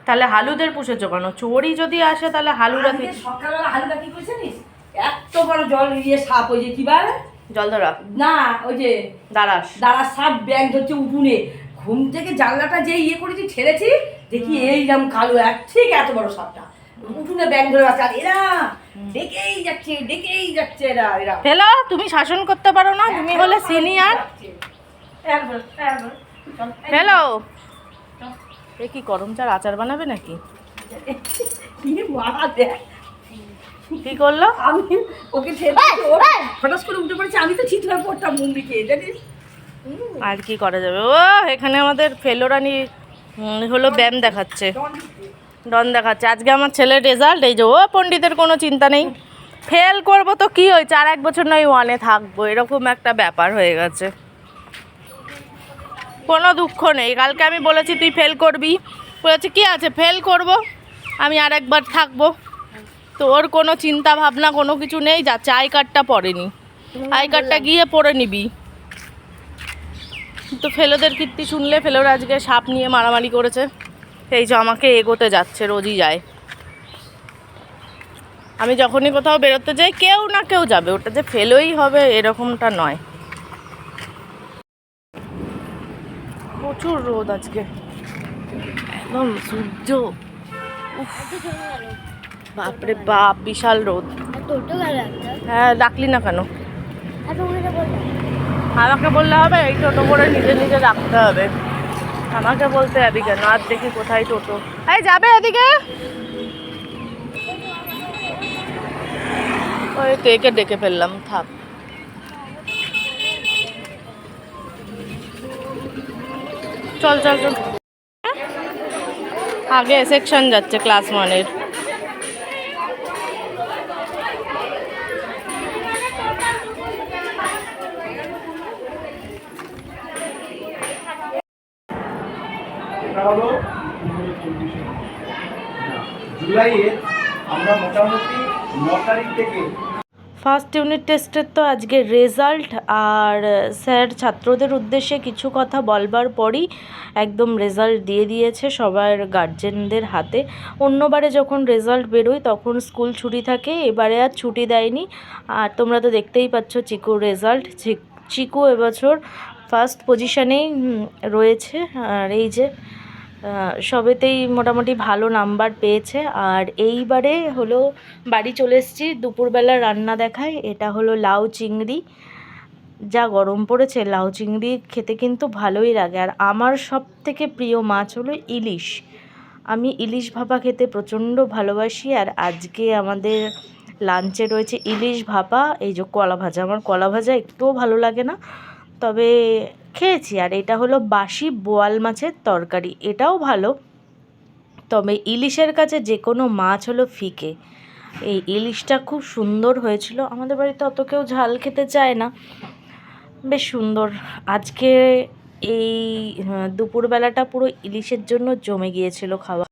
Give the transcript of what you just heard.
তাহলে হালুদের পুষেছো কেন? চোরই যদি আসে তাহলে হালুরা কি? সকালবেলা হালুদা কি করেছে জানিস? এত বড় জল ইয়ে সাপ, ওই যে কি বার জলধরা না, ওই যে দাঁড়াস দাঁড়া সাপ ব্যাং ধরছে উঠুনে। ঘুম থেকে জানলাটা যে ইয়ে করেছি ঠেলেছি, দেখি এইরকম কালো ঠিক এত বড় সাপটা উঠুনে ব্যাং ধরে আছে। আর এরা ডেকেই যাচ্ছে এরা এরা। হ্যালো, তুমি শাসন করতে পারো না? তুমি হলে সিনিয়র। হ্যালো, এ কি করমচার আচার বানাবে নাকি? কি করলো? আমি ওকে হঠাৎ করে উঠে পড়েছি, আমি তো চিৎ হয়ে পড়তাম মুম্বি খেয়ে, জানিস। আর কি করা যাবে? ও এখানে আমাদের ফেলোরানি হলো ব্যায়াম দেখাচ্ছে, ডন দেখাচ্ছে। আজকে আমার ছেলের রেজাল্ট এই যে, ও পণ্ডিতের কোনো চিন্তা নেই, ফেল করব তো কি হয়েছে, আর 1 বছর নয় 1-এ থাকবো, এরকম একটা ব্যাপার হয়ে গেছে। কোনো দুঃখ নেই। কালকে আমি বলেছি তুই ফেল করবি, বলেছি কি আছে ফেল করব, আমি আর একবার থাকবো। তো ওর কোনো চিন্তা ভাবনা কোনো কিছু নেই, যাচ্ছে আই কার্ডটা পড়েনি, আই কার্ডটা গিয়ে পড়ে নিবি। তো ফেলোদের কীর্তি শুনলে, ফেলোর আজকে সাপ নিয়ে মারামারি করেছে, সেই যে আমাকে এগোতে যাচ্ছে, রোজই যায়। আমি যখনই কোথাও বেরোতে যাই কেউ না কেউ যাবে, ওটা যে ফেলোই হবে এরকমটা নয়। প্রচুর রোদ আজকে, একদম সূর্য, বাপরে বাপ, বিশাল রোদ। হ্যাঁ, ডাকলি না কেন? আমাকে বললে হবে? এই টোটো করে নিজে নিজে রাখতে হবে, আমাকে বলতে যাবি কেন? আর দেখি কোথায় টোটো, এই যাবে এদিকে, ওই তো একে ডেকে ফেললাম, থাক। চল চল চল, আগে সেকশন যাচ্ছে ক্লাস 1-এর। জুলাইয়ে আমরা মোটামুটি 9 তারিখ থেকে ফার্স্ট ইউনিট টেস্টের তো আজকে রেজাল্ট, আর স্যার ছাত্রদের উদ্দেশ্যে কিছু কথা বলবার পরই একদম রেজাল্ট দিয়ে দিয়েছে সবার গার্জেনদের হাতে। অন্যবারে যখন রেজাল্ট বেরোয় তখন স্কুল ছুটি থাকে, এবারে আর ছুটি দেয়নি। আর তোমরা তো দেখতেই পাচ্ছ চিকুর রেজাল্ট, চিকু এবছর ফার্স্ট পজিশানেই রয়েছে। আর এই যে সবেতেই মোটামুটি ভালো নাম্বার পেয়েছে। আর এইবারে হলো বাড়ি চলে এসেছি, দুপুরবেলা রান্না দেখায়, এটা হলো লাউ চিংড়ি। যা গরম পড়েছে, লাউ চিংড়ি খেতে কিন্তু ভালোই লাগে। আর আমার সব থেকে প্রিয় মাছ হলো ইলিশ, আমি ইলিশ ভাপা খেতে প্রচণ্ড ভালোবাসি। আর আজকে আমাদের লাঞ্চে রয়েছে ইলিশ ভাপা, এই যে কলা ভাজা, আমার কলা ভাজা একটুও ভালো লাগে না, তবে খেয়েছি। আর এটা হলো বাসি বোয়াল মাছের তরকারি, এটাও ভালো, তবে ইলিশের কাছে যে কোনো মাছ হলো ফিকে। এই ইলিশটা খুব সুন্দর হয়েছিল, আমাদের বাড়িতে অত কেউ ঝাল খেতে চায় না, বেশ সুন্দর। আজকে এই দুপুরবেলাটা পুরো ইলিশের জন্য জমে গিয়েছিল খাওয়া।